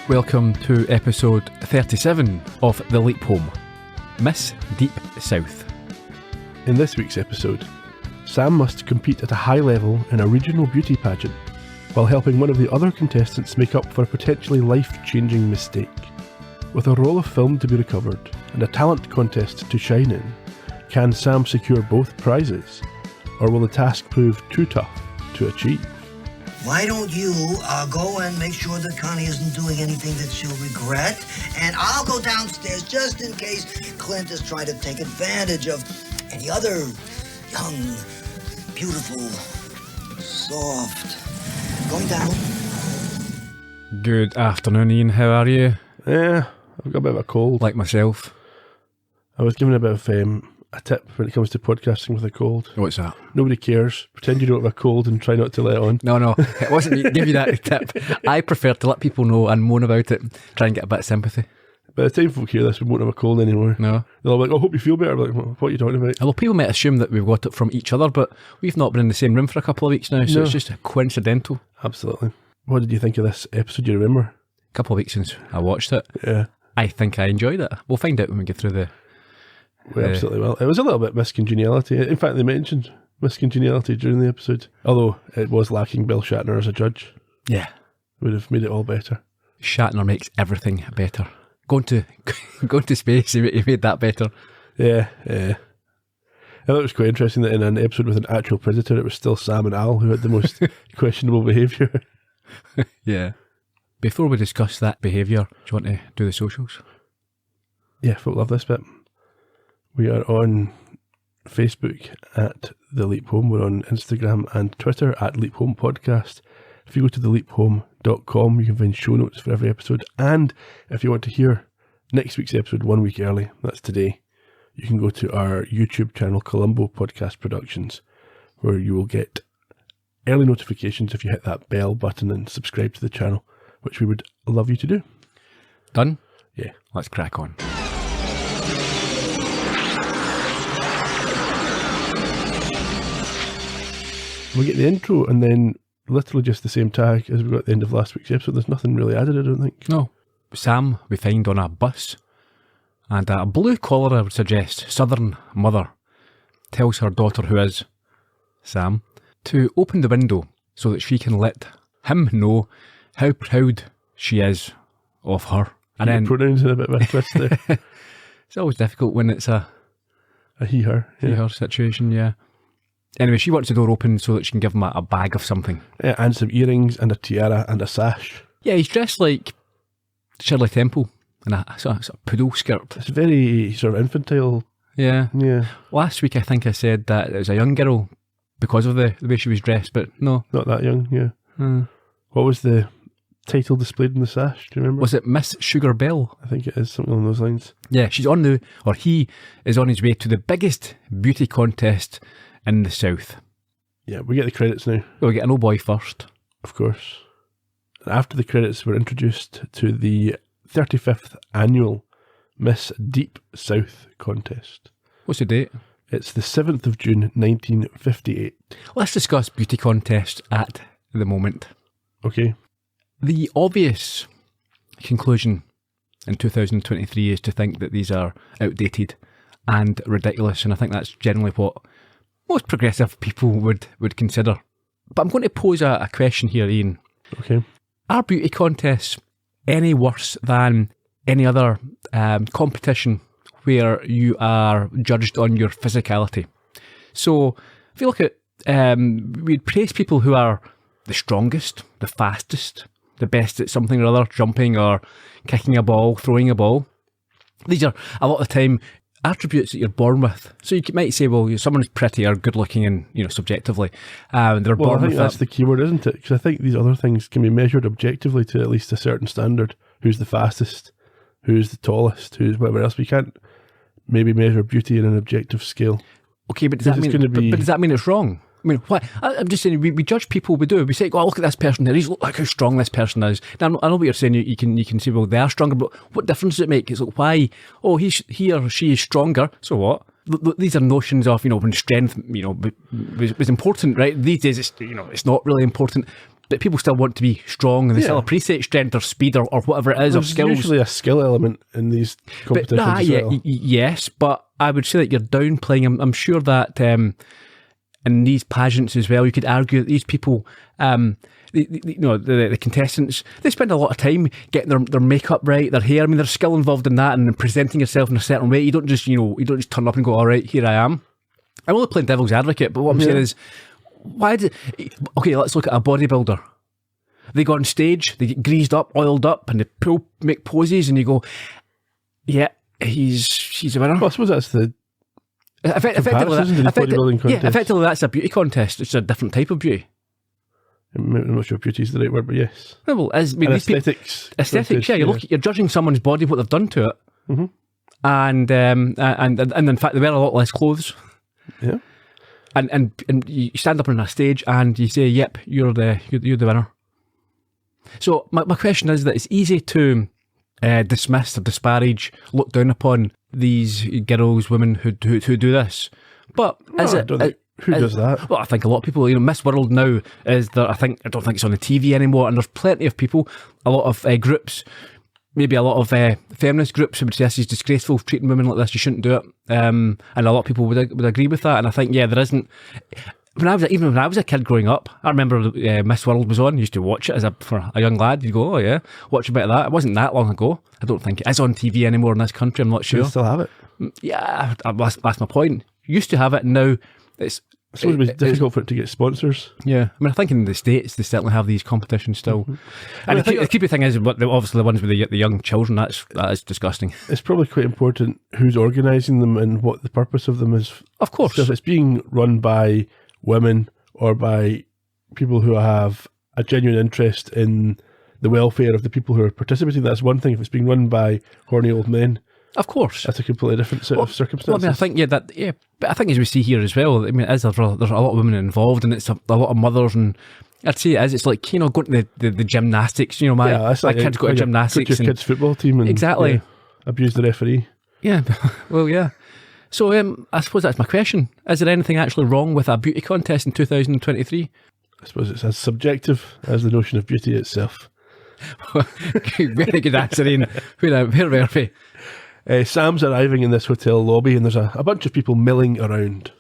Welcome to episode 37 of The Leap Home, Miss Deep South. In this week's episode, Sam must compete at a high level in a regional beauty pageant while helping one of the other contestants make up for a potentially life-changing mistake. With a roll of film to be recovered and a talent contest to shine in, can Sam secure both prizes, or will the task prove too tough to achieve? Why don't you go and make sure that Connie isn't doing anything that she'll regret, and I'll go downstairs just in case Clint is trying to take advantage of any other young, beautiful, soft. Going down. Good afternoon, Ian. How are you? Yeah, I've got a bit of a cold. Like myself. I was given a bit of a tip when it comes to podcasting with a cold. What's that? Nobody cares. Pretend you don't have a cold and try not to let on. No, it wasn't me to give you that tip. I prefer to let people know and moan about it, try and get a bit of sympathy. By the time folk hear this, we won't have a cold anymore. No. They'll be like, I hope you feel better. I'm like, what are you talking about? Although people might assume that we've got it from each other, but we've not been in the same room for a couple of weeks now, so No. It's just coincidental. Absolutely. What did you think of this episode? Do you remember? A couple of weeks since I watched it. Yeah. I think I enjoyed it. We'll find out when we get through the... We absolutely will. It was a little bit miscongeniality. In fact, they mentioned miscongeniality during the episode. Although it was lacking Bill Shatner as a judge. Yeah. Would have made it all better. Shatner makes everything better. Going to space, he made that better. Yeah. I thought it was quite interesting that in an episode with an actual predator, it was still Sam and Al who had the most questionable behaviour. Yeah. Before we discuss that behaviour, do you want to do the socials? Yeah, folk love this bit. We are on Facebook at The Leap Home. We're on Instagram and Twitter at Leap Home Podcast. If you go to theleaphome.com, you can find show notes for every episode. And if you want to hear next week's episode 1 week early, that's today, you can go to our YouTube channel, Columbo Podcast Productions, where you will get early notifications if you hit that bell button and subscribe to the channel, which we would love you to do. Done? Yeah. Let's crack on. We get the intro and then literally just the same tag as we got at the end of last week's episode. There's nothing really added, I don't think. No. Sam, we find on a bus, and a blue collar, I would suggest, southern mother tells her daughter, who is Sam, to open the window so that she can let him know how proud she is of her. And then pronouns in a bit of a twist there. It's always difficult when it's a he, her. Yeah. he, her situation, yeah. Anyway, she wants the door open so that she can give him a bag of something. Yeah, and some earrings and a tiara and a sash. Yeah, he's dressed like Shirley Temple in a sort of poodle skirt. It's very sort of infantile. Yeah. Yeah. Last week I think I said that it was a young girl because of the way she was dressed, but no. Not that young, yeah. What was the title displayed in the sash? Do you remember? Was it Miss Sugar Bell? I think it is, something along those lines. Yeah, he is on his way to the biggest beauty contest in the South. Yeah, we get the credits now. We'll get an old boy first. Of course. And after the credits, we're introduced to the 35th annual Miss Deep South contest. What's the date? It's the 7th of June, 1958. Let's discuss beauty contests at the moment. Okay. The obvious conclusion in 2023 is to think that these are outdated and ridiculous, and I think that's generally what most progressive people would consider. But I'm going to pose a question here, Ian. Okay. Are beauty contests any worse than any other competition where you are judged on your physicality? So if you look at, we'd praise people who are the strongest, the fastest, the best at something or other, jumping or kicking a ball, throwing a ball. These are, a lot of the time, attributes that you're born with. So you might say, well, someone's pretty or good looking and, subjectively. They're Well, born I think with that's the key word, isn't it? Because I think these other things can be measured objectively to at least a certain standard. Who's the fastest? Who's the tallest? Who's whatever else? We can't maybe measure beauty in an objective scale. Okay, but does that mean it's wrong? I mean, why? I'm just saying, we judge people, we do. We say, oh, look at this person there. Look how strong this person is. Now, I know what you're saying. You can say, well, they are stronger, but what difference does it make? It's like, why? Oh, he or she is stronger. So what? These are notions of, when strength, was important, right? These days, it's not really important. but people still want to be strong and they still appreciate strength or speed or whatever it is, or skills. There's usually a skill element in these competitions as well. Yes, but I would say that you're downplaying. I'm sure that in these pageants as well, you could argue that these people, the contestants, they spend a lot of time getting their makeup right, their hair. I mean, there's skill involved in that, and presenting yourself in a certain way. You don't just turn up and go, all right, here I am. I'm only playing devil's advocate, but what I'm saying is, okay, let's look at a bodybuilder. They go on stage, they get greased up, oiled up, and they make poses, and you go, yeah, he's a winner. Well, I suppose that's the effectively that's a beauty contest. It's a different type of beauty. I'm not sure if beauty is the right word, but yes. Well, aesthetics. Aesthetics, yeah. You're judging someone's body, what they've done to it, and in fact they wear a lot less clothes. Yeah. And you stand up on a stage and you say, "Yep, you're the winner." So my question is that it's easy to dismiss or disparage, look down upon these girls, women who do this. But who does that? Well, I think a lot of people, Miss World now is there. I don't think it's on the TV anymore, and there's plenty of people, a lot of groups, maybe a lot of feminist groups who would say this is disgraceful, treating women like this, you shouldn't do it. And a lot of people would agree with that. And I think, there isn't. When I was a kid growing up, I remember Miss World was on. I used to watch it for a young lad. You'd go, oh yeah, watch a bit of that. It wasn't that long ago. I don't think it is on TV anymore in this country. I'm not sure. Do you still have it? Yeah, that's my point. Used to have it, and now it's. So it was difficult for it to get sponsors. Yeah, I mean, I think in the States they certainly have these competitions still. And the creepy thing is, obviously the ones with the young children. That is disgusting. It's probably quite important who's organising them and what the purpose of them is. Of course, so if it's being run by women or by people who have a genuine interest in the welfare of the people who are participating, that's one thing. If it's being run by horny old men, of course, that's a completely different set of circumstances. Well, I mean, I think but I think as we see here as well, I mean, there's a lot of women involved, and it's a lot of mothers, and I'd say it is. It's like going to the gymnastics. My kids go to gymnastics, coach your kids' football team, and exactly abuse the referee. Yeah, well, yeah. So I suppose that's my question. Is there anything actually wrong with a beauty contest in 2023? I suppose it's as subjective as the notion of beauty itself. Very good answer, Ian. Where were we? Sam's arriving in this hotel lobby, and there's a bunch of people milling around.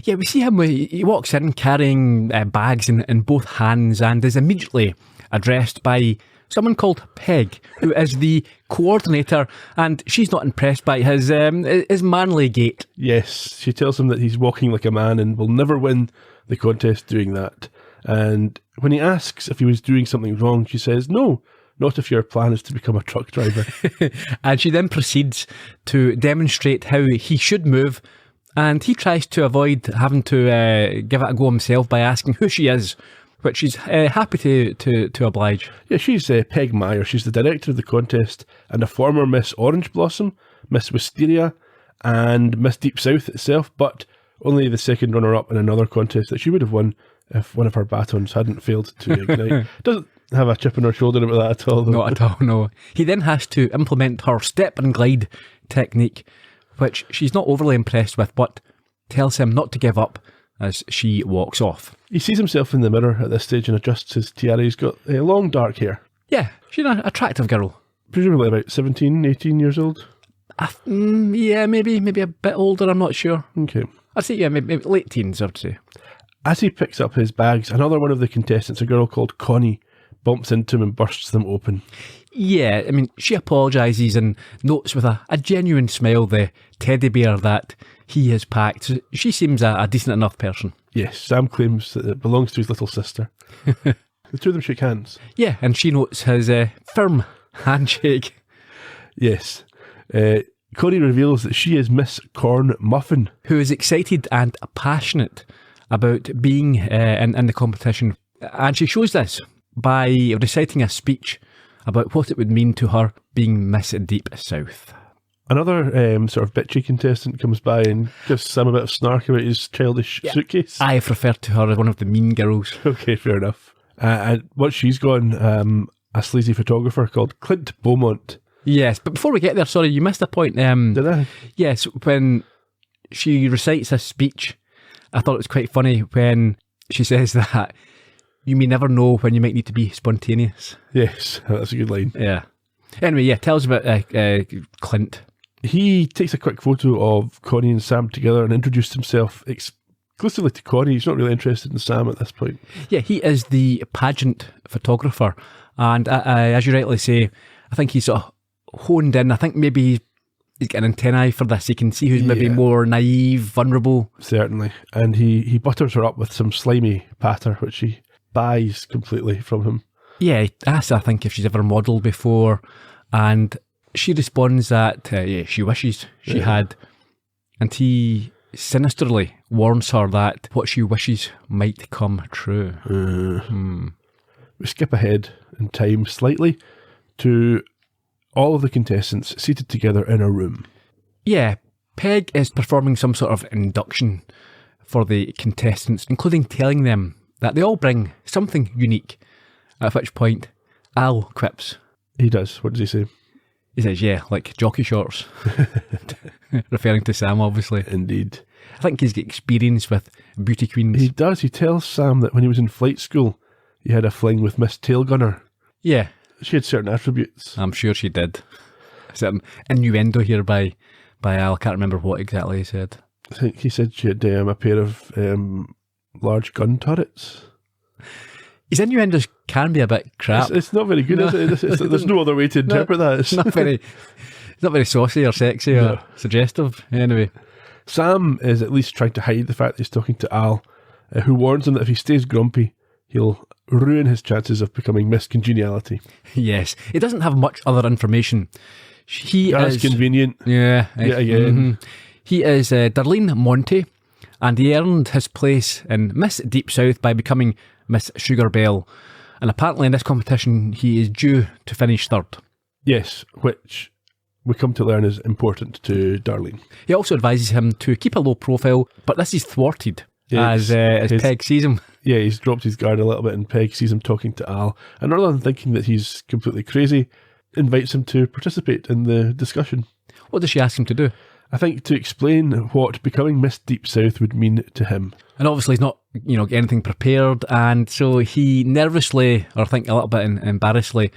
Yeah, we see him. He walks in carrying bags in both hands, and is immediately addressed by someone called Peg, who is the coordinator, and she's not impressed by his manly gait. Yes, she tells him that he's walking like a man and will never win the contest doing that. And when he asks if he was doing something wrong, she says, no, not if your plan is to become a truck driver. And she then proceeds to demonstrate how he should move, and he tries to avoid having to give it a go himself by asking who she is, which she's happy to oblige. Yeah, she's Peg Meyer. She's the director of the contest and a former Miss Orange Blossom, Miss Wisteria, and Miss Deep South itself, but only the second runner-up in another contest that she would have won if one of her batons hadn't failed to ignite. Doesn't have a chip on her shoulder about that at all, though. Not at all, no. He then has to implement her step and glide technique, which she's not overly impressed with, but tells him not to give up as she walks off. He sees himself in the mirror at this stage and adjusts his tiara. He's got long dark hair. Yeah, she's an attractive girl. Presumably about 17, 18 years old? Yeah, maybe a bit older, I'm not sure. Okay. I'd say, yeah, maybe late teens, I'd say. As he picks up his bags, another one of the contestants, a girl called Connie, bumps into him and bursts them open. Yeah, I mean, she apologises and notes with a genuine smile the teddy bear that he has packed. She seems a decent enough person. Yes, Sam claims that it belongs to his little sister. The two of them shake hands. Yeah, and she notes his firm handshake. Yes. Connie reveals that she is Miss Corn Muffin, who is excited and passionate about being in the competition. And she shows this by reciting a speech about what it would mean to her being Miss Deep South. Another sort of bitchy contestant comes by and gives Sam a bit of snark about his childish suitcase. I have referred to her as one of the mean girls. Okay, fair enough. And what she's gone, a sleazy photographer called Clint Beaumont. Yes, but before we get there, sorry, you missed a point. Did I? Yes, when she recites this speech, I thought it was quite funny when she says that you may never know when you might need to be spontaneous. Yes, that's a good line. Yeah. Anyway, yeah, tell us about Clint. He takes a quick photo of Connie and Sam together and introduced himself exclusively to Connie. He's not really interested in Sam at this point. Yeah, he is the pageant photographer. And as you rightly say, I think he's sort of honed in. I think maybe he's got an antennae for this. He can see who's maybe more naive, vulnerable. Certainly. And he butters her up with some slimy patter, which she buys completely from him. Yeah, he asks, I think, if she's ever modelled before. And she responds that, she wishes she had. And he sinisterly warns her that what she wishes might come true. We skip ahead in time slightly to all of the contestants seated together in a room. Yeah, Peg is performing some sort of induction for the contestants, including telling them that they all bring something unique, at which point Al quips. He does. What does he say? He says, yeah, like jockey shorts. Referring to Sam, obviously. Indeed. I think he's got experience with beauty queens. He does. He tells Sam that when he was in flight school, he had a fling with Miss Tailgunner. Yeah. She had certain attributes. I'm sure she did. Certain innuendo here by Al. I can't remember what exactly he said. I think he said she had a pair of large gun turrets. His innuendos can be a bit crap. It's not very good, is it? There's no other way to interpret that. It's not very saucy or sexy or suggestive. Anyway. Sam is at least trying to hide the fact that he's talking to Al, who warns him that if he stays grumpy, he'll ruin his chances of becoming Miss Congeniality. Yes. He doesn't have much other information. That's convenient. Yeah. Yet again. Mm-hmm. He is Darlene Monty, and he earned his place in Miss Deep South by becoming Miss Sugar Belle. And apparently in this competition, he is due to finish third. Yes, which we come to learn is important to Darlene. He also advises him to keep a low profile, but this is thwarted as Peg sees him. Yeah, he's dropped his guard a little bit and Peg sees him talking to Al. And rather than thinking that he's completely crazy, invites him to participate in the discussion. What does she ask him to do? I think to explain what becoming Miss Deep South would mean to him. And obviously he's not, anything prepared, and so he nervously, or I think a little bit embarrassedly,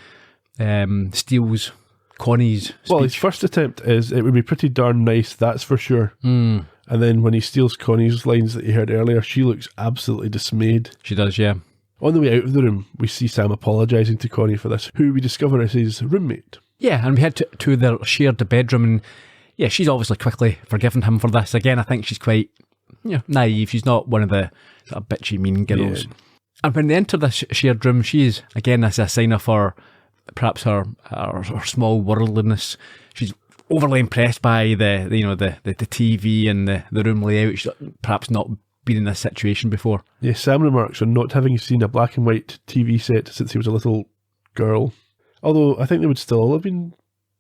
steals Connie's speech. Well, his first attempt is, it would be pretty darn nice, that's for sure. And then when he steals Connie's lines that you heard earlier, she looks absolutely dismayed. She does, yeah. On the way out of the room, we see Sam apologising to Connie for this, who we discover is his roommate. Yeah, and we head to their shared bedroom, and yeah, she's obviously quickly forgiven him for this. Again, I think she's quite naive. She's not one of the sort of bitchy, mean girls. Yeah. And when they enter this shared room, she's, again, as a sign of her, perhaps her small worldliness. She's overly impressed by the TV and the room layout. She's perhaps not been in this situation before. Yes, Sam remarks on not having seen a black and white TV set since he was a little girl. Although I think they would still have been.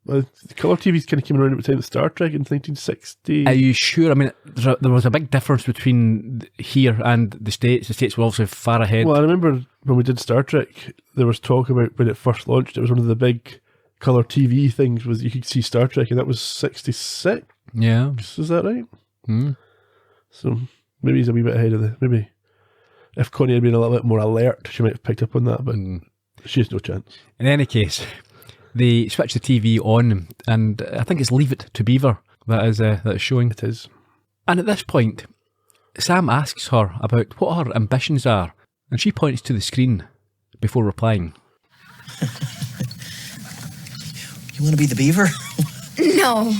The colour TVs kind of came around at the time of Star Trek in 1960. Are you sure? I mean, there was a big difference between here and the States. The States were obviously far ahead. Well, I remember when we did Star Trek, there was talk about when it first launched, it was one of the big colour TV things was you could see Star Trek, and that was 66? Yeah. Is that right? So maybe he's a wee bit ahead of maybe if Connie had been a little bit more alert, she might have picked up on that, but she has no chance. In any case, they switch the TV on, and I think it's Leave It to Beaver that is showing. It is. And at this point, Sam asks her about what her ambitions are, and she points to the screen before replying. You want to be the beaver? No,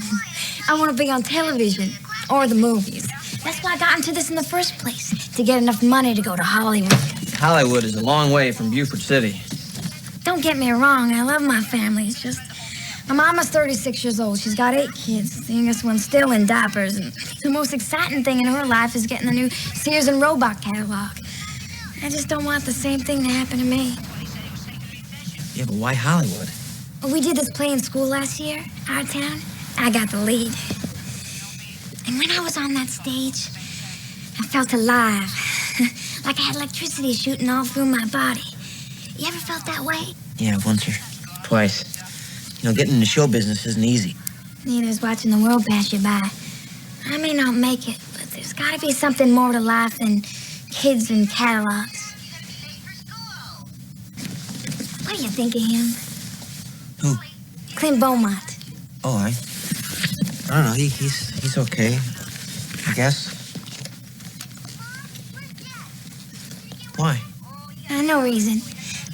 I want to be on television or the movies. That's why I got into this in the first place, to get enough money to go to Hollywood. Hollywood is a long way from Beaufort City. Don't get me wrong, I love my family. It's just, my mama's 36 years old. She's got 8 kids. The youngest one's still in diapers. And the most exciting thing in her life is getting the new Sears and Roebuck catalog. I just don't want the same thing to happen to me. Yeah, but why Hollywood? We did this play in school last year, our town. I got the lead. And when I was on that stage, I felt alive. Like I had electricity shooting all through my body. You ever felt that way? Yeah, once or twice. Getting into show business isn't easy. Neither is watching the world pass you by. I may not make it, but there's got to be something more to life than kids and catalogs. What do you think of him? Who? Clint Beaumont. Oh, I don't know. He's okay, I guess. Why? No reason.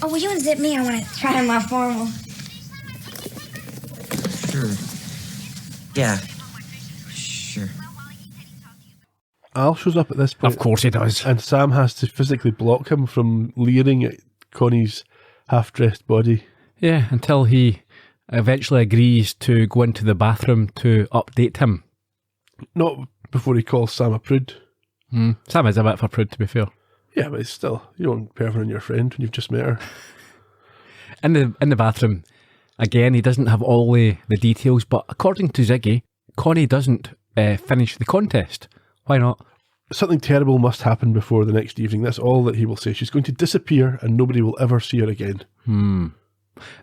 Oh, will you unzip me? I want to try on my formal. Sure. Yeah. Sure. Al shows up at this point. Of course he does. And Sam has to physically block him from leering at Connie's half-dressed body. Yeah, until he eventually agrees to go into the bathroom to update him. Not before he calls Sam a prude. Sam is a bit of a prude, to be fair. Yeah, but it's still, you don't pervert on your friend when you've just met her. In the bathroom, again, he doesn't have all the details, but according to Ziggy, Connie doesn't finish the contest. Why not? Something terrible must happen before the next evening. That's all that he will say. She's going to disappear and nobody will ever see her again.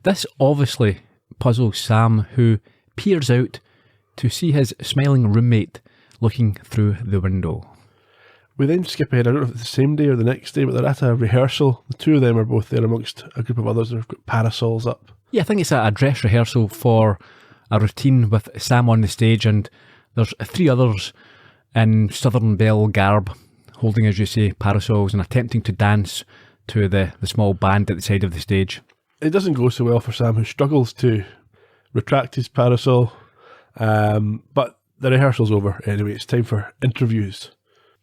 This obviously puzzles Sam, who peers out to see his smiling roommate looking through the window. We then skip ahead. I don't know if it's the same day or the next day, but they're at a rehearsal. The two of them are both there amongst a group of others that have got parasols up. Yeah, I think it's a dress rehearsal for a routine with Sam on the stage, and there's three others in Southern Belle garb, holding, as you say, parasols and attempting to dance to the small band at the side of the stage. It doesn't go so well for Sam, who struggles to retract his parasol, but the rehearsal's over anyway. It's time for interviews.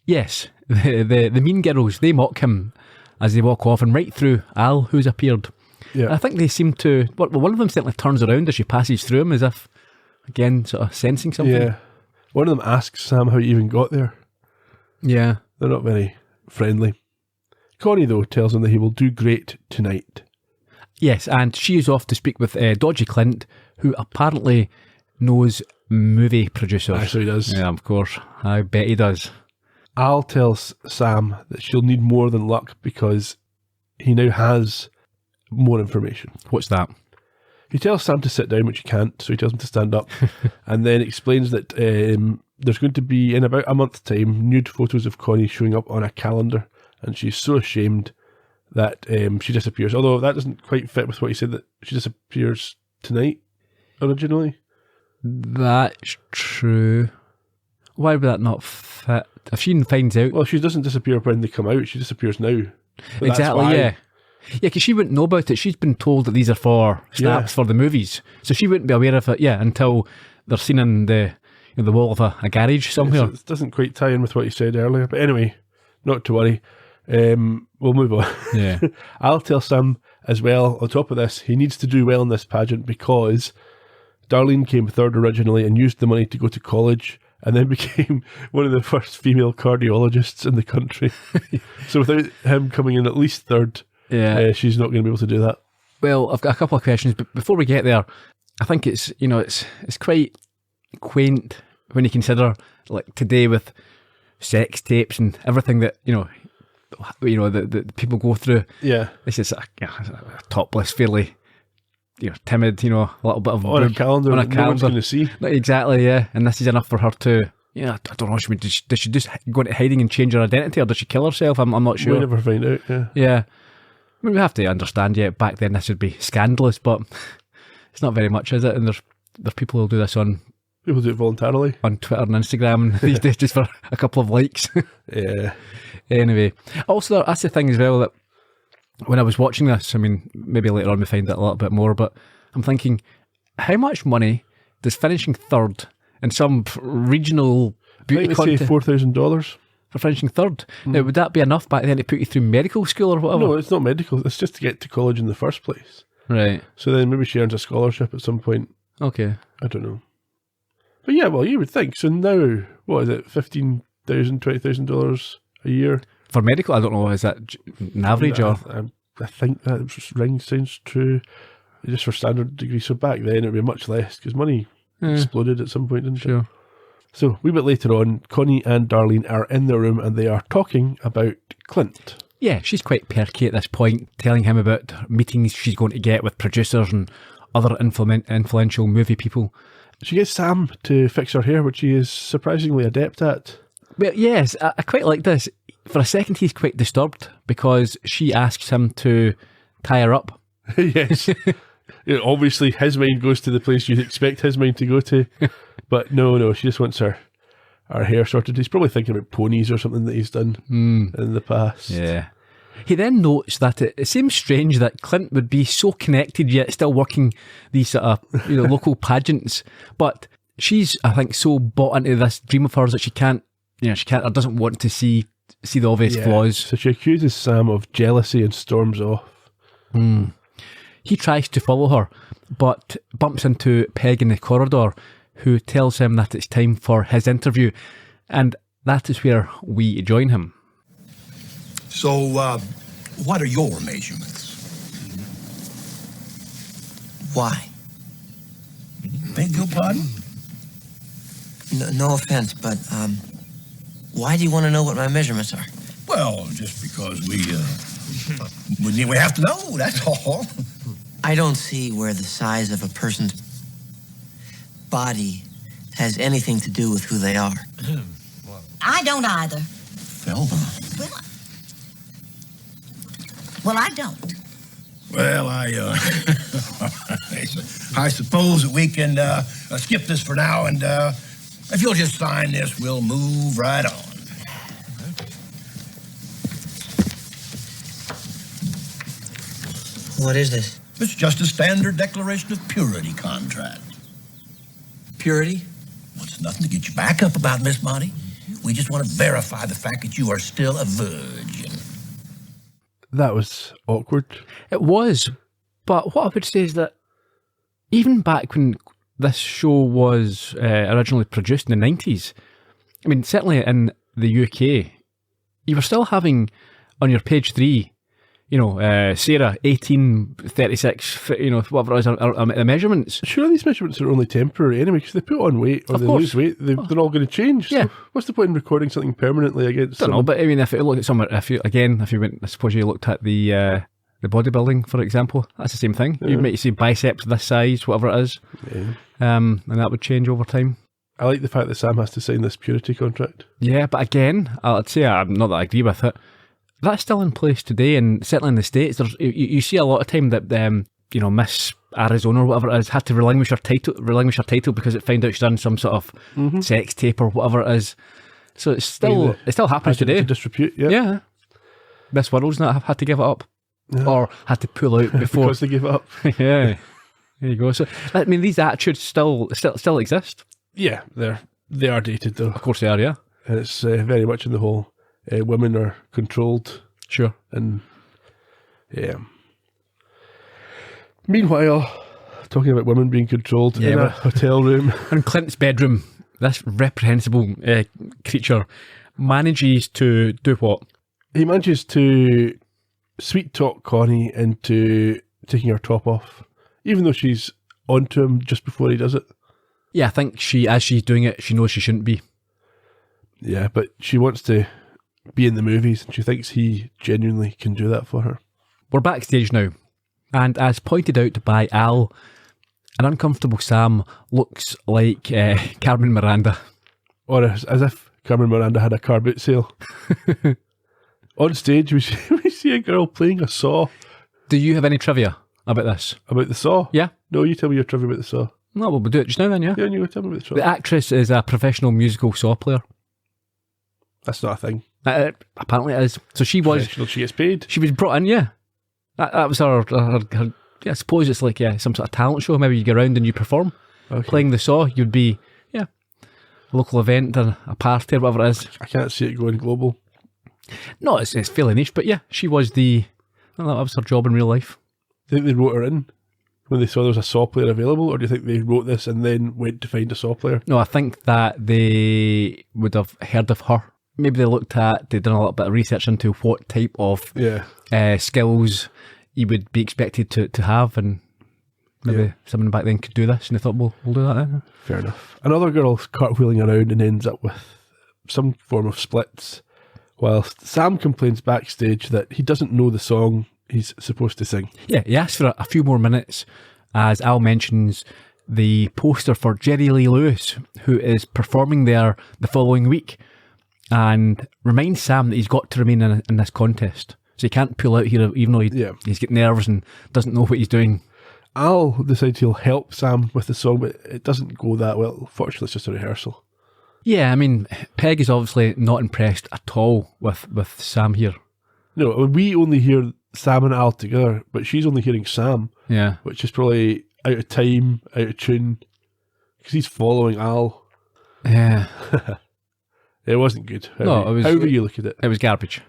Yes, the mean girls, they mock him as they walk off, and right through Al, who's appeared. Yeah. I think they seem to, well, one of them certainly turns around as she passes through him, as if, again, sort of sensing something. Yeah. One of them asks Sam how he even got there. Yeah. They're not very friendly. Connie, though, tells him that he will do great tonight. Yes, and she is off to speak with Dodgy Clint, who apparently knows movie producers. Actually, he does. Yeah, of course. I bet he does. Al tells Sam that she'll need more than luck because he now has more information. What's that? He tells Sam to sit down, which he can't, so he tells him to stand up, and then explains that there's going to be, in about a month's time, nude photos of Connie showing up on a calendar, and she's so ashamed that she disappears. Although that doesn't quite fit with what he said, that she disappears tonight, originally. That's true. Why would that not fit? If she finds out... Well, she doesn't disappear when they come out, she disappears now. But exactly, yeah. Yeah, because she wouldn't know about it. She's been told that these are for snaps for the movies. So she wouldn't be aware of it, until they're seen in the wall of a garage somewhere. It doesn't quite tie in with what you said earlier. But anyway, not to worry. We'll move on. Yeah. I'll tell Sam as well, on top of this, he needs to do well in this pageant because Darlene came third originally and used the money to go to college and then became one of the first female cardiologists in the country. So without him coming in at least third, she's not going to be able to do that. Well, I've got a couple of questions, but before we get there, I think it's quite quaint when you consider, like, today with sex tapes and everything that the people go through. Yeah, this is a topless, fairly timid, a little bit of on a calendar. No one's going to see. Exactly, yeah. And this is enough for her to. I don't know. Does she just go into hiding and change her identity, or does she kill herself? I'm not sure. We'll never find out. Yeah. Yeah. I mean, we have to understand. Yeah, back then this would be scandalous, but it's not very much, is it? And there's people who'll do this on. People do it voluntarily on Twitter and Instagram these days, just for a couple of likes. Yeah. Anyway, also that's the thing as well, that when I was watching this, I mean, maybe later on we find out a little bit more, but I'm thinking, how much money does finishing third in some regional beauty contest? $4,000 for finishing third. Now, would that be enough back then to put you through medical school or whatever? No, it's not medical. It's just to get to college in the first place. Right. So then maybe she earns a scholarship at some point. Okay. I don't know. But yeah, well, you would think. So now, what is it, $15,000, $20,000 a year? For medical, I don't know, is that an average or? I think that sounds true. Just for standard degree. So back then it would be much less because money exploded at some point, didn't it? So a wee bit later on, Connie and Darlene are in the room and they are talking about Clint. Yeah, she's quite perky at this point, telling him about meetings she's going to get with producers and other influential movie people. She gets Sam to fix her hair, which he is surprisingly adept at. But yes, I quite like this. For a second, he's quite disturbed because she asks him to tie her up Yes. Obviously, his mind goes to the place you'd expect his mind to go to. But no, she just wants her hair sorted. He's probably thinking about ponies or something that he's done in the past. Yeah. He then notes that it seems strange that Clint would be so connected yet still working these sort of local pageants. But she's, I think, so bought into this dream of hers that she can't or doesn't want to see the obvious flaws. So she accuses Sam of jealousy and storms off. He tries to follow her, but bumps into Peg in the corridor, who tells him that it's time for his interview, and that is where we join him. So, what are your measurements? Why? Beg your pardon? No offense, but why do you want to know what my measurements are? Well, just because we have to know, that's all. I don't see where the size of a person's body has anything to do with who they are. I don't either. Thelma. Well, I don't. Well, I suppose that we can skip this for now, and if you'll just sign this, we'll move right on. What is this? It's just a standard declaration of purity contract. Purity? Well, it's nothing to get your back up about, Miss Monty. We just want to verify the fact that you are still a virgin. That was awkward. It was, but what I would say is that even back when this show was originally produced in the 90s, I mean, certainly in the UK, you were still having on your page 3, Sarah, 18, 36, whatever it is, the measurements. Sure, these measurements are only temporary anyway, because they put on weight or they lose weight, they're all going to change. Yeah. So what's the point in recording something permanently against I don't know, but I mean, if you look at somewhere, if you went, I suppose you looked at the bodybuilding, for example, that's the same thing. Yeah. You might see biceps this size, whatever it is, and that would change over time. I like the fact that Sam has to sign this purity contract. Yeah, but again, I'd say, not that I agree with it, that's still in place today, and certainly in the States, you see a lot of time that Miss Arizona or whatever it is had to relinquish her title because it found out she's done some sort of sex tape or whatever it is. So it still happens today. Disrepute, yeah. Yeah. Miss World's not had to give it up, or had to pull out before because they gave it up. Yeah, there you go. So I mean, these attitudes still exist. Yeah, they are dated though. Of course they are. Yeah, and it's very much in the whole. Women are controlled. Sure. And yeah. Meanwhile, talking about women being controlled in a hotel room. In Clint's bedroom, this reprehensible creature manages to do what? He manages to sweet talk Connie into taking her top off, even though she's onto him just before he does it. Yeah, I think as she's doing it, she knows she shouldn't be. Yeah, but she wants to be in the movies, and she thinks he genuinely can do that for her. We're backstage now, and as pointed out by Al, an uncomfortable Sam looks like Carmen Miranda. Or as if Carmen Miranda had a car boot sale. On stage, we see a girl playing a saw. Do you have any trivia about this? About the saw? Yeah. No, you tell me your trivia about the saw. No, we'll do it just now then, yeah? Yeah, you go tell me about the saw. The actress is a professional musical saw player. That's not a thing. Apparently it is. So she was... She gets paid. She was brought in, yeah. That was her I suppose it's like some sort of talent show. Maybe you go around and you perform. Okay. Playing the saw, you'd be, a local event or a party or whatever it is. I can't see it going global. No, it's fairly niche, but yeah, she was that was her job in real life. Do you think they wrote her in when they saw there was a saw player available, or do you think they wrote this and then went to find a saw player? No, I think that they would have heard of her. Maybe they'd done a little bit of research into what type of skills you would be expected to have, and maybe someone back then could do this, and they thought, we'll do that then. Fair enough. Another girl cartwheeling around and ends up with some form of splits, whilst Sam complains backstage that he doesn't know the song he's supposed to sing. Yeah, he asks for a few more minutes, as Al mentions the poster for Jerry Lee Lewis, who is performing there the following week, and reminds Sam that he's got to remain in this contest. So he can't pull out here, even though he's got nerves and doesn't know what he's doing. Al decides he'll help Sam with the song, but it doesn't go that well. Fortunately, it's just a rehearsal. Yeah, I mean, Peg is obviously not impressed at all with Sam here. No, we only hear Sam and Al together, but she's only hearing Sam. Yeah. Which is probably out of time, out of tune, because he's following Al. Yeah. It wasn't good. However you look at it. It was garbage.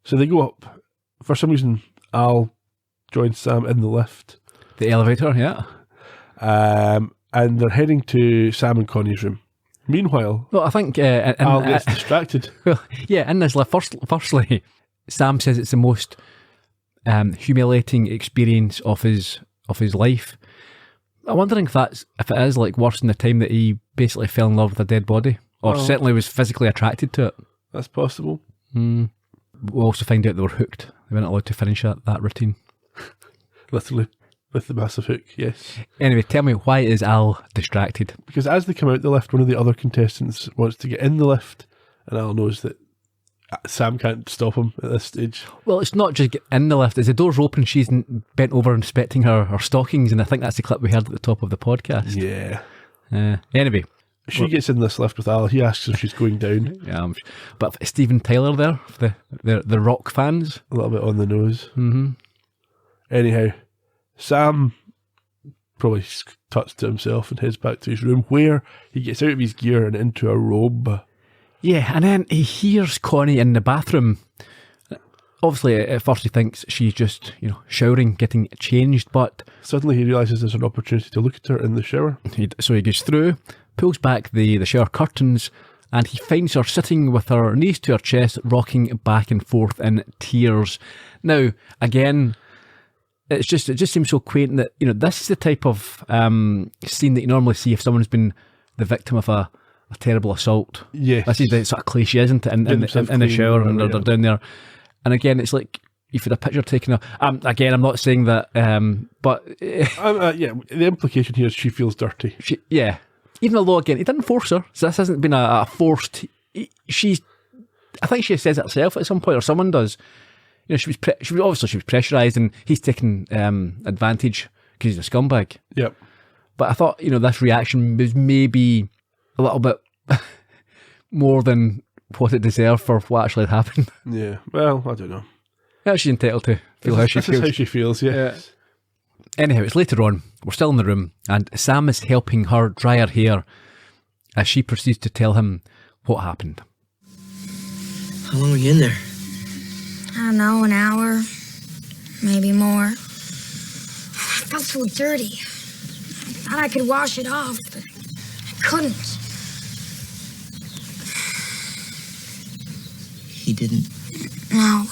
So they go up. For some reason, Al joins Sam in the lift. The elevator, yeah. And they're heading to Sam and Connie's room. Meanwhile, well, I think Al gets distracted. Well, yeah, in this lift, firstly, Sam says it's the most humiliating experience of his life. I'm wondering if it is like worse than the time that he basically fell in love with a dead body, or certainly was physically attracted to it. That's possible. We'll also find out they were hooked. They weren't allowed to finish that routine. Literally, with the massive hook, yes. Anyway, tell me, why is Al distracted? Because as they come out the lift, one of the other contestants wants to get in the lift, and Al knows that Sam can't stop him at this stage. Well, it's not just get in the lift. As the doors open, she's bent over inspecting her stockings, and I think that's the clip we heard at the top of the podcast. Yeah. Anyway. She gets in this lift with Al. He asks if she's going down. Yeah, but Steven Tyler there, the rock fans. A little bit on the nose. Mm-hmm. Anyhow, Sam probably tuts to himself and heads back to his room, where he gets out of his gear and into a robe. Yeah, and then he hears Connie in the bathroom. Obviously, at first he thinks she's just, showering, getting changed, but suddenly he realises there's an opportunity to look at her in the shower. So he goes through, pulls back the shower curtains, and he finds her sitting with her knees to her chest, rocking back and forth in tears. Now, again, it just seems so quaint that, this is the type of scene that you normally see if someone's been the victim of a terrible assault. Yes. This is the sort of cliche, isn't it? In the shower, and they're down there. And again, it's like, if you had a picture taken of... again, I'm not saying that, but... the implication here is she feels dirty. Even although, again, he didn't force her, so this hasn't been a forced... I think she says it herself at some point, or someone does. She was pressurised, and he's taken advantage because he's a scumbag. Yep. But I thought, this reaction was maybe a little bit more than what it deserved for what actually had happened. Yeah, well, I don't know. Yeah, she's entitled to feel how she feels. This is how she feels, yeah. Anyhow, it's later on. We're still in the room, and Sam is helping her dry her hair as she proceeds to tell him what happened. How long were you in there? I don't know, an hour, maybe more. I felt so dirty. I thought I could wash it off, but I couldn't. He didn't? No.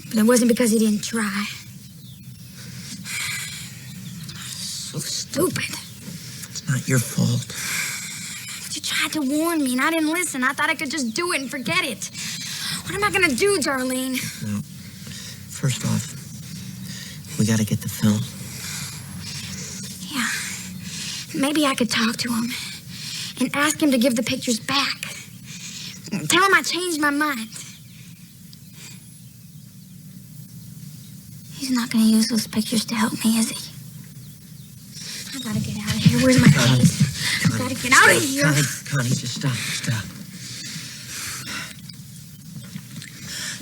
But it wasn't because he didn't try. So stupid. It's not your fault. But you tried to warn me, and I didn't listen. I thought I could just do it and forget it. What am I gonna do, Darlene? Well, first off, we gotta get the film. Yeah. Maybe I could talk to him and ask him to give the pictures back. Tell him I changed my mind. He's not going to use those pictures to help me, is he? I gotta get out of here. Where's my keys? I gotta get out of here. Connie, just stop.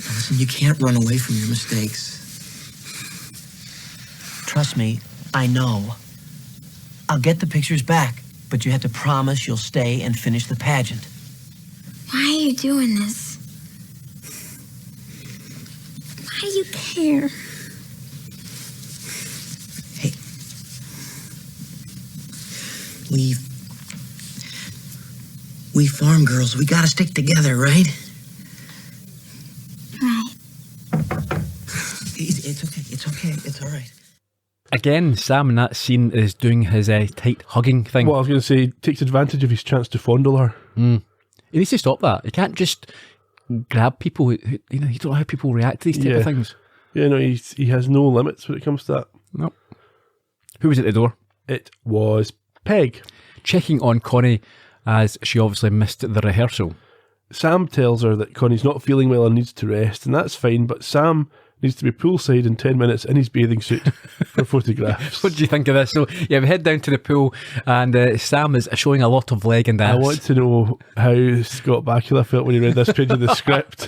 Now listen, you can't run away from your mistakes. Trust me, I know. I'll get the pictures back, but you have to promise you'll stay and finish the pageant. Why are you doing this? Why do you care? Hey. We farm girls, we gotta stick together, right? Right. It's okay, it's all right. Again, Sam in that scene is doing his tight hugging thing. Well, I was going to say, takes advantage of his chance to fondle her. He needs to stop that. He can't just grab people. You don't know how people react to these type of things. Yeah, no, he has no limits when it comes to that. No. Who was at the door? It was Peg. Checking on Connie as she obviously missed the rehearsal. Sam tells her that Connie's not feeling well and needs to rest, and that's fine, but Sam needs to be poolside in 10 minutes in his bathing suit for photographs. What do you think of this? So, yeah, we head down to the pool, and Sam is showing a lot of leg and ass. I want to know how Scott Bakula felt when he read this page of the script.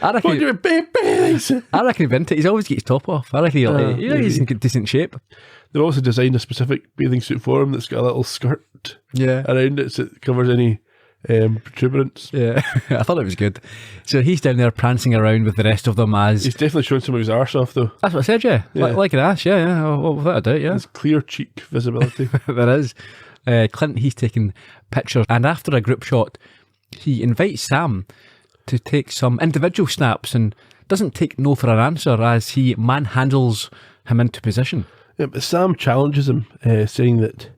I reckon he'd been into it. He's always got his top off. I reckon he's in decent shape. They've also designed a specific bathing suit for him that's got a little skirt around it so it covers any protuberance. Yeah, I thought it was good. So he's down there prancing around with the rest of them as... He's definitely showing some of his arse off though. That's what I said, yeah. Like an ass, yeah. Oh, without a doubt, yeah. There's clear cheek visibility. There is. Clint, he's taking pictures, and after a group shot, he invites Sam to take some individual snaps and doesn't take no for an answer as he manhandles him into position. Yeah, but Sam challenges him, saying that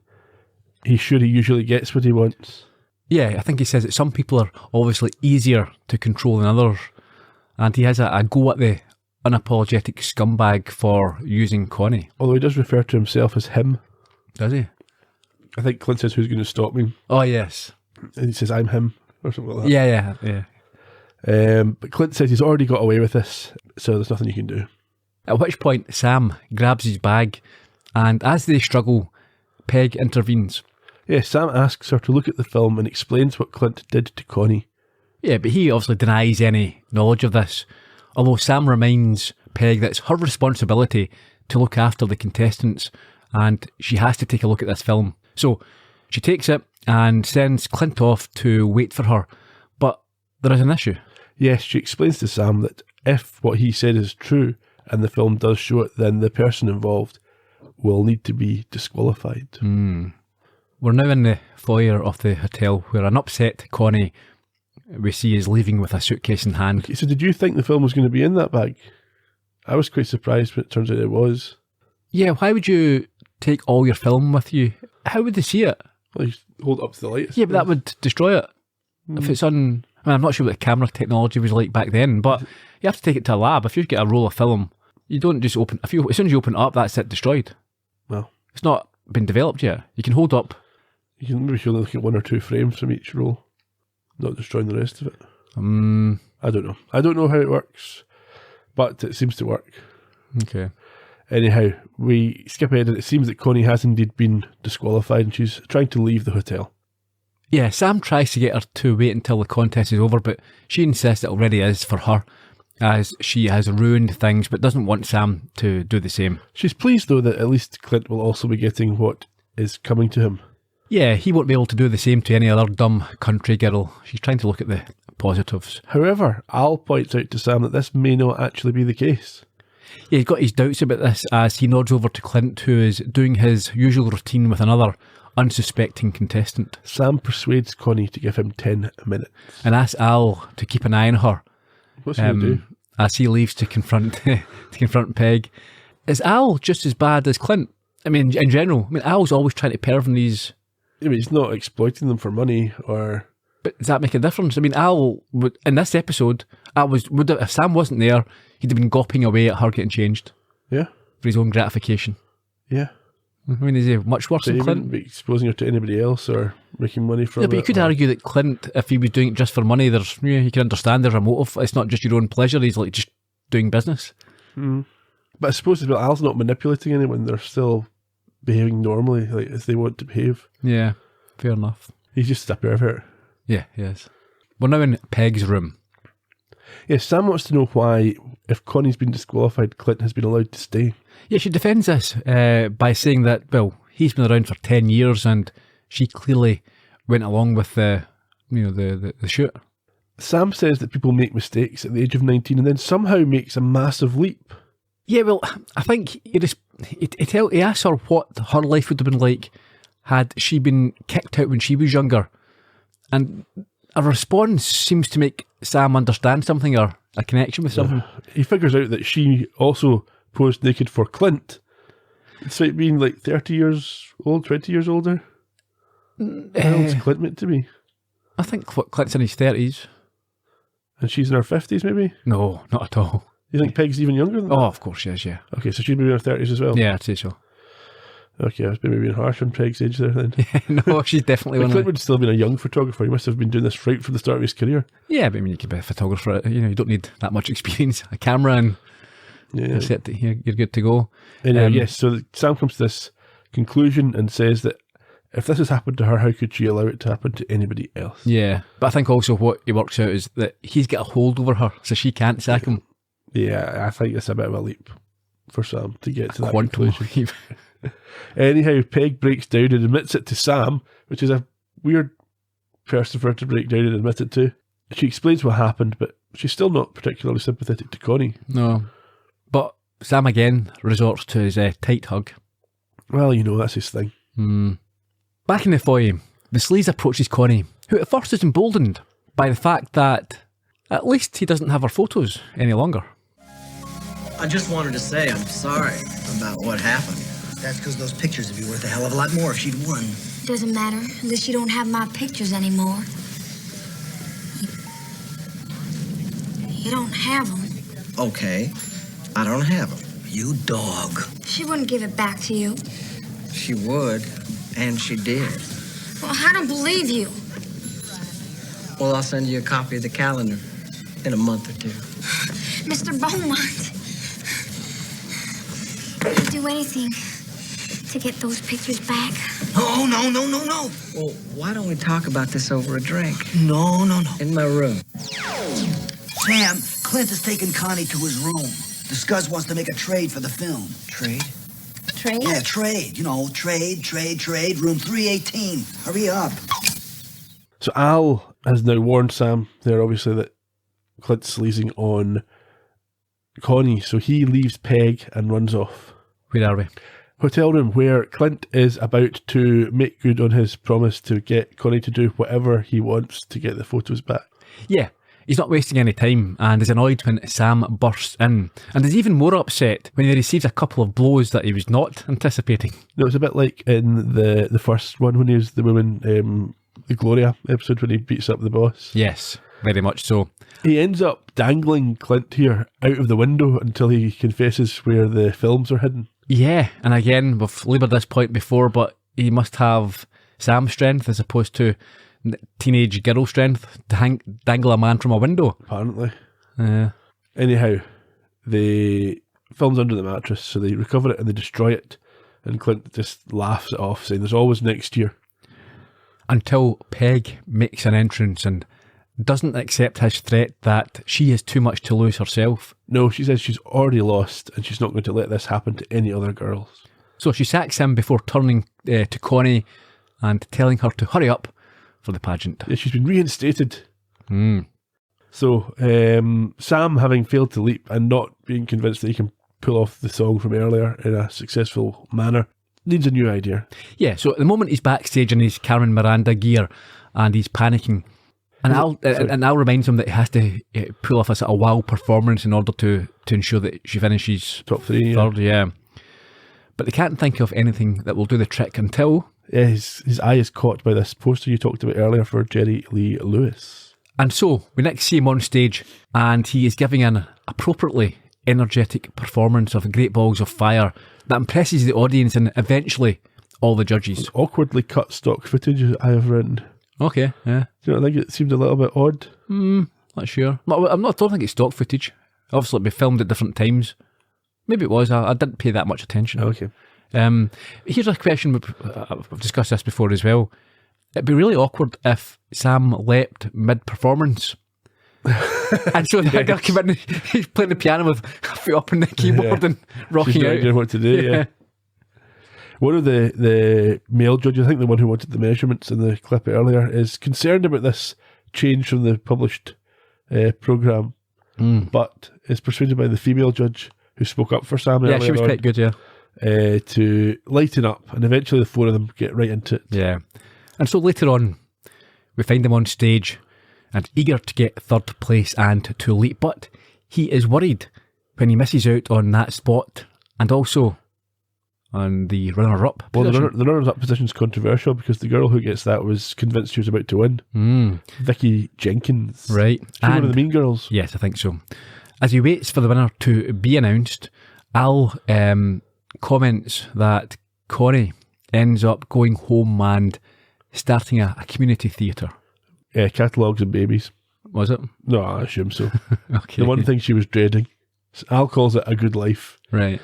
he's sure he usually gets what he wants. Yeah, I think he says that some people are obviously easier to control than others, and he has a go at the unapologetic scumbag for using Connie. Although he does refer to himself as him. Does he? I think Clint says, "Who's going to stop me?" Oh, yes. And he says, "I'm him," or something like that. Yeah. But Clint says he's already got away with this, so there's nothing you can do. At which point, Sam grabs his bag, and as they struggle, Peg intervenes. Yeah, Sam asks her to look at the film and explains what Clint did to Connie. Yeah, but he obviously denies any knowledge of this, although Sam reminds Peg that it's her responsibility to look after the contestants, and she has to take a look at this film. So she takes it and sends Clint off to wait for her, but there is an issue. Yes, she explains to Sam that if what he said is true, and the film does show it, then the person involved will need to be disqualified. We're now in the foyer of the hotel where an upset Connie we see is leaving with a suitcase in hand. Okay, so did you think the film was going to be in that bag? I was quite surprised when it turns out it was. Yeah, why would you take all your film with you? How would they see it? Well, you hold it up to the light. Yeah, but that would destroy it. If it's on... I mean, I'm not sure what the camera technology was like back then, but you have to take it to a lab. If you get a roll of film, you don't just open... as soon as you open it up, that's it, destroyed. Well, it's not been developed yet. You can hold up... You can maybe only look at 1 or 2 frames from each roll, not destroying the rest of it. I don't know. I don't know how it works, but it seems to work. Okay. Anyhow, we skip ahead and it seems that Connie has indeed been disqualified and she's trying to leave the hotel. Yeah, Sam tries to get her to wait until the contest is over, but she insists it already is for her, as she has ruined things but doesn't want Sam to do the same. She's pleased though that at least Clint will also be getting what is coming to him. Yeah, he won't be able to do the same to any other dumb country girl. She's trying to look at the positives. However, Al points out to Sam that this may not actually be the case. Yeah, he's got his doubts about this as he nods over to Clint, who is doing his usual routine with another unsuspecting contestant. Sam persuades Connie to give him 10 minutes. And asks Al to keep an eye on her. What's he going to do? As he leaves to confront Peg. Is Al just as bad as Clint? I mean, in general. I mean, Al's always trying to perv on these... I mean, he's not exploiting them for money or... But does that make a difference? I mean, Al, in this episode, if Sam wasn't there, he'd have been gawping away at her getting changed. Yeah. For his own gratification. Yeah. I mean, is he much worse than He Clint? wouldn't be exposing her to anybody else or making money from it. Yeah, but you could argue that Clint, if he was doing it just for money, you can understand there's a motive. It's not just your own pleasure, he's like just doing business. But I suppose as well, Al's not manipulating anyone, they're still behaving normally, like as they want to behave. Yeah, fair enough. He's just a pervert. Yeah, he is. We're now in Peg's room. Yes, Sam wants to know why, if Connie's been disqualified, Clint has been allowed to stay. Yeah, she defends this by saying that, well, he's been around for 10 years and she clearly went along with the shoot. Sam says that people make mistakes at the age of 19 and then somehow makes a massive leap. Yeah, well, I think he asks her what her life would have been like had she been kicked out when she was younger. And a response seems to make Sam understand something or a connection with something. He figures out that she also posed naked for Clint. It's like being like 30 years old, 20 years older. How old's Clint meant to be? I think Clint's in his 30s. And she's in her 50s maybe? No, not at all. You think Peg's even younger than that? Oh, of course she is, yeah. Okay, so she'd be in her 30s as well? Yeah, I'd say so. Okay, I was maybe being harsh on Peg's age there then. No, she's definitely one of Clint the... would still have been a young photographer. He must have been doing this right from the start of his career. Yeah, but I mean, you can be a photographer. You don't need that much experience. A camera and Yeah. you're good to go. Anyway, yes, so Sam comes to this conclusion and says that if this has happened to her, how could she allow it to happen to anybody else? Yeah, but I think also what he works out is that he's got a hold over her, so she can't sack him. Yeah, I think it's a bit of a leap for Sam to get to that Quantum conclusion. leap. Anyhow, Peg breaks down and admits it to Sam, which is a weird person for her to break down and admit it to. She explains what happened, but she's still not particularly sympathetic to Connie. No. But Sam again resorts to his tight hug. Well, that's his thing. Back in the foyer, the sleaze approaches Connie, who at first is emboldened by the fact that at least he doesn't have her photos any longer. I just wanted to say I'm sorry about what happened. That's because those pictures would be worth a hell of a lot more if she'd won. Doesn't matter. At least you don't have my pictures anymore. You don't have them. Okay, I don't have them. You dog. She wouldn't give it back to you. She would, and she did. Well, I don't believe you. Well, I'll send you a copy of the calendar in a month or two. Mr. Beaumont. I'd do anything to get those pictures back. Oh, no. Well, why don't we talk about this over a drink? No. In my room. Sam, Clint has taken Connie to his room. The Scuzz wants to make a trade for the film. Trade? Trade? Yeah, trade. Trade. Room 318. Hurry up. So Al has now warned Sam there, obviously, that Clint's sleazing on Connie, so he leaves Peg and runs off. Where are we? Hotel room where Clint is about to make good on his promise to get Connie to do whatever he wants to get the photos back. Yeah, he's not wasting any time and is annoyed when Sam bursts in, and is even more upset when he receives a couple of blows that he was not anticipating. No, it's a bit like in the first one when he was the woman, the Gloria episode, when he beats up the boss. Yes, very much so. He ends up dangling Clint here out of the window until he confesses where the films are hidden. Yeah, and again, we've laboured this point before, but he must have Sam's strength as opposed to teenage girl strength to dangle a man from a window. Apparently. Anyhow, the film's under the mattress, so they recover it and they destroy it, and Clint just laughs it off, saying there's always next year. Until Peg makes an entrance and doesn't accept his threat that she has too much to lose herself. No, she says she's already lost and she's not going to let this happen to any other girls. So she sacks him before turning to Connie and telling her to hurry up for the pageant. Yeah, she's been reinstated. So Sam, having failed to leap and not being convinced that he can pull off the song from earlier in a successful manner, needs a new idea. Yeah, so at the moment he's backstage in his Carmen Miranda gear and he's panicking. And Al reminds him that he has to pull off a sort of wow performance in order to ensure that she finishes top three. Third, yeah. But they can't think of anything that will do the trick until... Yeah, his eye is caught by this poster you talked about earlier for Jerry Lee Lewis. And so, we next see him on stage, and he is giving an appropriately energetic performance of Great Balls of Fire that impresses the audience and eventually all the judges. It's awkwardly cut stock footage I have written. Okay, yeah. Do you not think it seemed a little bit odd? Not sure. I don't think it's stock footage. Obviously, it'll be filmed at different times. Maybe it was. I didn't pay that much attention. Okay. Here's a question. We've discussed this before as well. It'd be really awkward if Sam leapt mid-performance. And so the guy came in, he's playing the piano with a foot up on the keyboard and rocking She's not out. idea what to do, yeah. One of the male judges, I think the one who wanted the measurements in the clip earlier, is concerned about this change from the published programme, but is persuaded by the female judge who spoke up for Sam earlier. Yeah, she was quite good, yeah. To lighten up, and eventually the four of them get right into it. Yeah. And so later on, we find him on stage and eager to get third place and to leap, but he is worried when he misses out on that spot and also on the runner-up position. Well, the runner-up position is controversial because the girl who gets that was convinced she was about to win. Vicky Jenkins. Right. She's one of the mean girls. Yes, I think so. As he waits for the winner to be announced, Al comments that Connie ends up going home and starting a community theatre. Yeah, catalogues and babies. Was it? No, I assume so. Okay. The one thing she was dreading. Al calls it a good life. Right.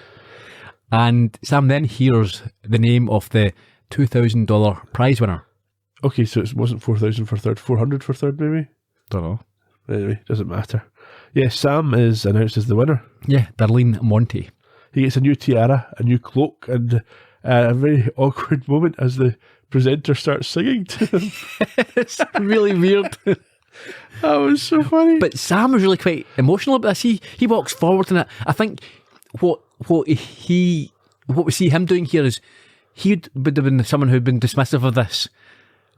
And Sam then hears the name of the $2,000 prize winner. Okay, so it wasn't 4,000 for third, 400 for third, maybe? Don't know. Anyway, doesn't matter. Yeah, Sam is announced as the winner. Yeah, Darlene Monty. He gets a new tiara, a new cloak, and a very awkward moment as the presenter starts singing to him. It's really weird. That was so funny. But Sam was really quite emotional about this. He walks forward, and I think what we see him doing here is he would have been someone who'd been dismissive of this,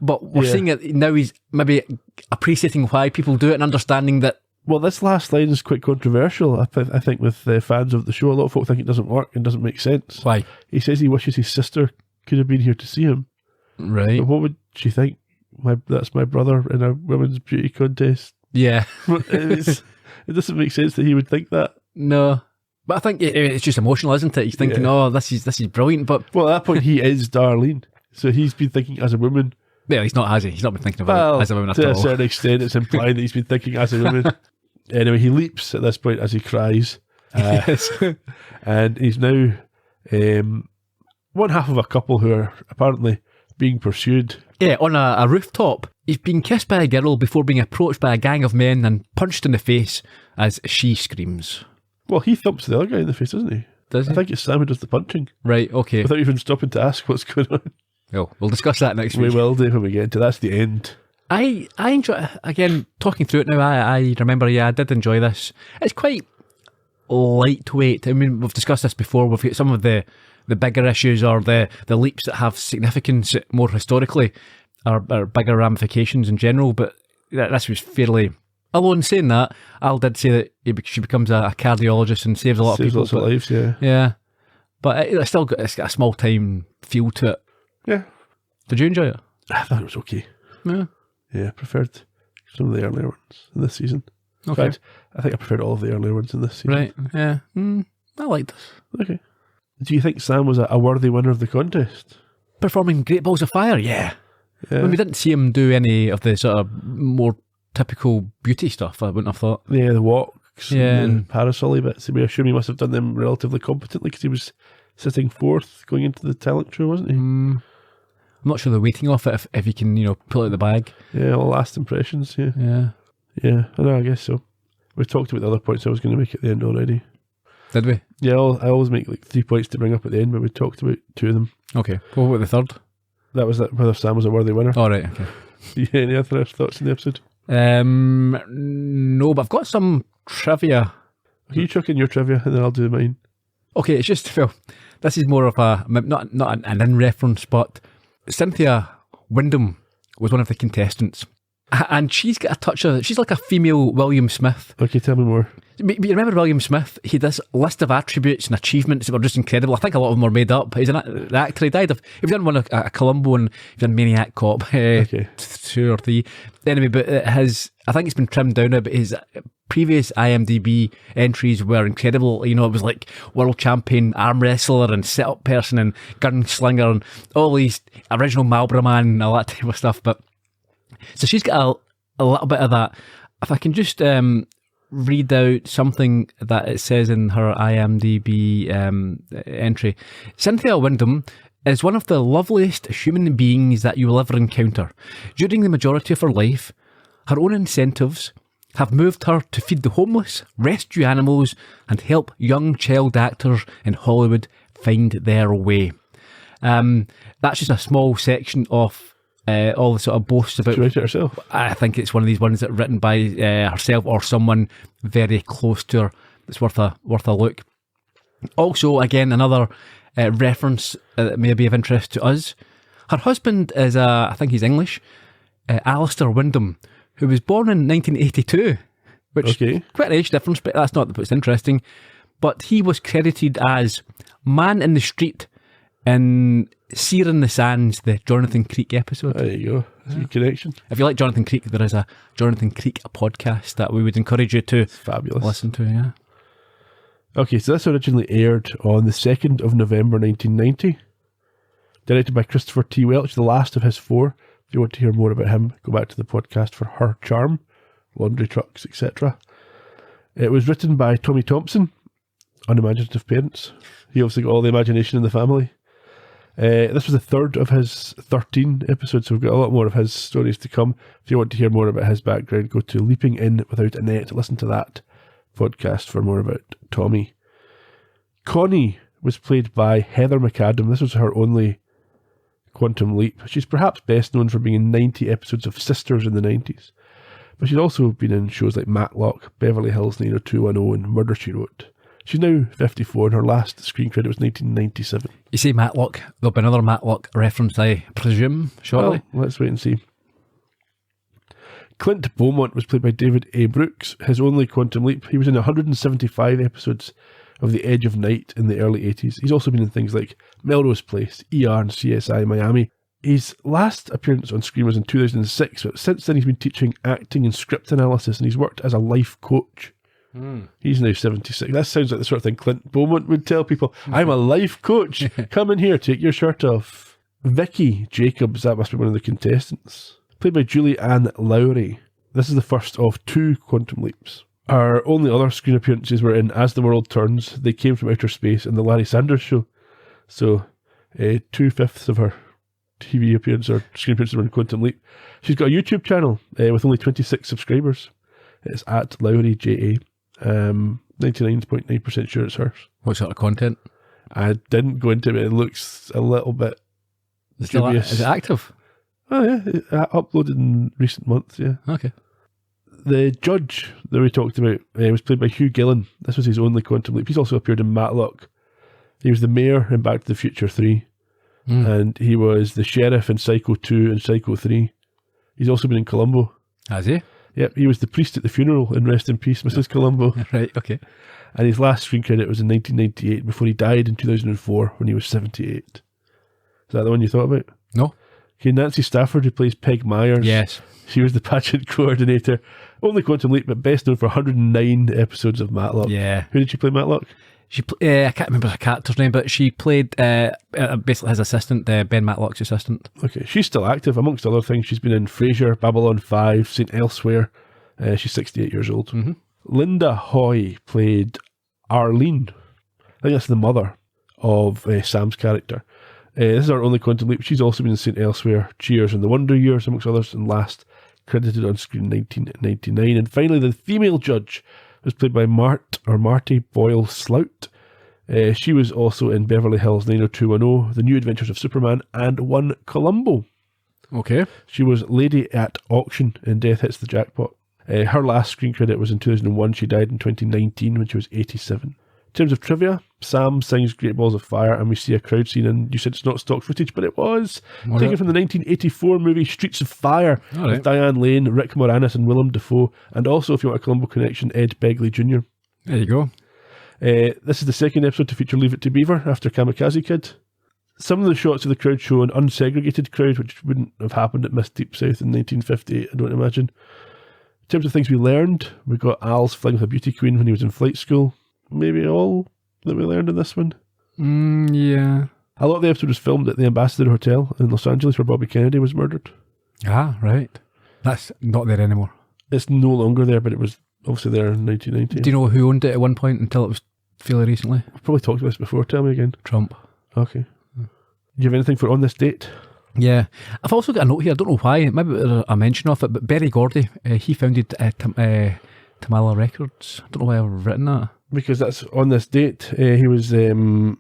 but we're seeing it now. He's maybe appreciating why people do it and understanding that. Well, this last line is quite controversial. I think with the fans of the show, a lot of folk think it doesn't work and doesn't make sense. Why? He says he wishes his sister could have been here to see him. Right. But what would she think? That's my brother in a women's beauty contest. Yeah. It doesn't make sense that he would think that. No. But I think it's just emotional, isn't it? He's thinking, oh, this is brilliant. But well, at that point, he is Darlene. So he's been thinking as a woman. Well, he's not, has he? He's not been thinking about it as a woman at all. To a certain extent, it's implied that he's been thinking as a woman. Anyway, he leaps at this point as he cries. Yes. And he's now one half of a couple who are apparently being pursued. Yeah, on a rooftop. He's been kissed by a girl before being approached by a gang of men and punched in the face as she screams. Well, he thumps the other guy in the face, doesn't he? Does he? I think it's Sam who does the punching. Right, okay. Without even stopping to ask what's going on. Well, we'll discuss that next week. We will do when we get into that's the end. I enjoy, again, talking through it now, I remember, I did enjoy this. It's quite lightweight. I mean, we've discussed this before. We've got some of the bigger issues or the leaps that have significance more historically or bigger ramifications in general, but this was fairly... Although in saying that, Al did say that she becomes a cardiologist and saves a lot of people. Lots of lives, yeah. Yeah. But it's got a small-time feel to it. Yeah. Did you enjoy it? I thought it was okay. Yeah. Yeah, I preferred some of the earlier ones in this season. Okay. In fact, I think I preferred all of the earlier ones in this season. Right, yeah. I liked this. Okay. Do you think Sam was a worthy winner of the contest? Performing Great Balls of Fire, yeah. Yeah. I mean, we didn't see him do any of the sort of more typical beauty stuff, I wouldn't have thought. Yeah, the walks and and parasol bits. We assume he must have done them relatively competently because he was sitting fourth going into the talent show, wasn't he? I'm not sure the weighting of it, if he can, pull out the bag. Yeah, all last impressions, yeah. Yeah. Yeah, I know, I guess so. We've talked about the other points I was going to make at the end already. Did we? Yeah, I always make like 3 points to bring up at the end, but we talked about 2 of them. Okay. What about the third? That was whether Sam was a worthy winner. Oh, right, okay. Yeah, any other thoughts in the episode? No, but I've got some trivia. Okay, you chuck in your trivia and then I'll do mine. Okay, it's just, well, this is more of a, not an in-reference, but Cynthia Wyndham was one of the contestants. And she's got a touch of, she's like a female William Smith. Okay, tell me more. But you remember William Smith? He had this list of attributes and achievements that were just incredible. I think a lot of them were made up. He's the actor. He died of, he's done one a Columbo and he's done Maniac Cop, Okay. 2 or 3. Anyway, but I think it's been trimmed down now, but his previous IMDb entries were incredible. It was like world champion arm wrestler and set-up person and gunslinger and all these original Marlboro Man and all that type of stuff. But so she's got a little bit of that. If I can just read out something that it says in her IMDb entry. Cynthia Wyndham is one of the loveliest human beings that you will ever encounter. During the majority of her life, her own incentives have moved her to feed the homeless, rescue animals, and help young child actors in Hollywood find their way. That's just a small section of all the sort of boasts about... She wrote it herself? I think it's one of these ones that written by herself or someone very close to her. It's worth a look. Also, again, another reference that may be of interest to us. Her husband is, I think he's English, Alistair Wyndham, who was born in 1982, which is quite an age difference, but that's not what's interesting. But he was credited as Man in the Street in Sear in the Sands, the Jonathan Creek episode. There you go. That's a good connection. If you like Jonathan Creek, there is a Jonathan Creek podcast that we would encourage you to listen to. Yeah. Okay, so this originally aired on the 2nd of November 1990. Directed by Christopher T. Welch, the last of his 4. If you want to hear more about him, go back to the podcast for Her Charm, Laundry Trucks, etc. It was written by Tommy Thompson, unimaginative parents. He obviously got all the imagination in the family. This was the 3rd of his 13 episodes, so we've got a lot more of his stories to come. If you want to hear more about his background, go to Leaping In Without a Net. Listen to that podcast for more about Tommy. Connie was played by Heather McAdam. This was her only Quantum Leap. She's perhaps best known for being in 90 episodes of Sisters in the 90s. But she's also been in shows like Matlock, Beverly Hills 90210 and Murder, She Wrote. She's now 54 and her last screen credit was 1997. You say Matlock, there'll be another Matlock reference, I presume, shortly. Well, let's wait and see. Clint Beaumont was played by David A. Brooks, his only Quantum Leap. He was in 175 episodes of The Edge of Night in the early 80s. He's also been in things like Melrose Place, ER and CSI Miami. His last appearance on screen was in 2006, but since then he's been teaching acting and script analysis, and he's worked as a life coach. He's now 76. That sounds like the sort of thing Clint Beaumont would tell people. I'm a life coach. Come in here, take your shirt off. Vicky Jacobs, that must be one of the contestants. Played by Julie Ann Lowry. This is the first of 2 Quantum Leaps. Our only other screen appearances were in As the World Turns, They Came from Outer Space, and The Larry Sanders Show. So, 2/5 of her TV appearance or screen appearances were in Quantum Leap. She's got a YouTube channel with only 26 subscribers. It's at LowryJA. 99.9% sure it's hers. What sort of content? I didn't go into it. It looks a little bit dubious. Is it active? Oh yeah, uploaded in recent months. Yeah. Okay. The judge that we talked about was played by Hugh Gillen. This was his only Quantum Leap. He's also appeared in Matlock. He was the mayor in Back to the Future 3, and he was the sheriff in Psycho 2 and Psycho 3. He's also been in Columbo. Has he? Yep, he was the priest at the funeral in Rest in Peace, Mrs. Columbo. Right, okay. And his last screen credit was in 1998 before he died in 2004 when he was 78. Is that the one you thought about? No. Okay, Nancy Stafford, who plays Peg Myers. Yes. She was the pageant coordinator. Only Quantum Leap, but best known for 109 episodes of Matlock. Yeah. Who did she play Matlock? I can't remember her character's name, but she played basically his assistant, Ben Matlock's assistant. Okay, she's still active. Amongst other things, she's been in Frasier, Babylon 5, St. Elsewhere. She's 68 years old. Mm-hmm. Linda Hoy played Arlene. I think that's the mother of Sam's character. This is our only Quantum Leap. She's also been in St. Elsewhere, Cheers, and The Wonder Years, amongst others, and last credited on screen 1999. And finally, the female judge was played by Marty Boyle Slout. She was also in Beverly Hills 90210, The New Adventures of Superman, and won Columbo. Okay. She was Lady at Auction in Death Hits the Jackpot. Her last screen credit was in 2001. She died in 2019 when she was 87. In terms of trivia, Sam sings Great Balls of Fire and we see a crowd scene, and you said it's not stock footage, but it was taken from the 1984 movie Streets of Fire with Diane Lane, Rick Moranis and Willem Dafoe, and also, if you want a Columbo connection, Ed Begley Jr. There you go. This is the second episode to feature Leave It to Beaver after Kamikaze Kid. Some of the shots of the crowd show an unsegregated crowd, which wouldn't have happened at Miss Deep South in 1958, I don't imagine. In terms of things we learned, we got Al's fling with a beauty queen when he was in flight school. Maybe all that we learned in this one. Yeah. A lot of the episode was filmed at the Ambassador Hotel in Los Angeles where Bobby Kennedy was murdered. Ah, right. That's not there anymore. It's no longer there, but it was obviously there in 1990. Do you know who owned it at one point until it was fairly recently? I've probably talked about this before. Tell me again. Trump. Okay. Do you have anything for on this date? Yeah. I've also got a note here. I don't know why. Maybe there's a mention of it, but Berry Gordy, he founded Tamala Records. I don't know why I've written that. Because that's on this date. He was the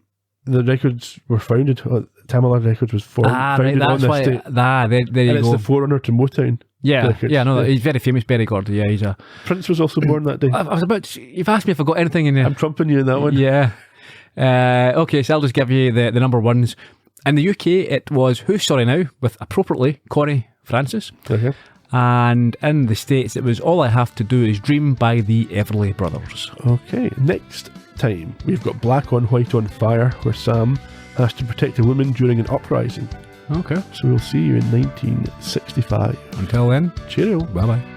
records were founded. Tamala Records was founded right, on this why, date. There you and it's the forerunner to Motown. Yeah, Records. yeah, no, he's very famous, Berry Gordy. Yeah, he's a Prince was also born that day. I was about to, you've asked me if I got anything in there. I'm trumping you in that one. Yeah. Okay, so I'll just give you the number ones. In the UK, it was Who's Sorry Now with appropriately Connie Francis. Okay. And in the States, it was All I Have to Do Is Dream by the Everly Brothers. Okay, next time we've got Black on White on Fire, where Sam has to protect a woman during an uprising. Okay. So we'll see you in 1965. Until then, cheerio. Bye bye.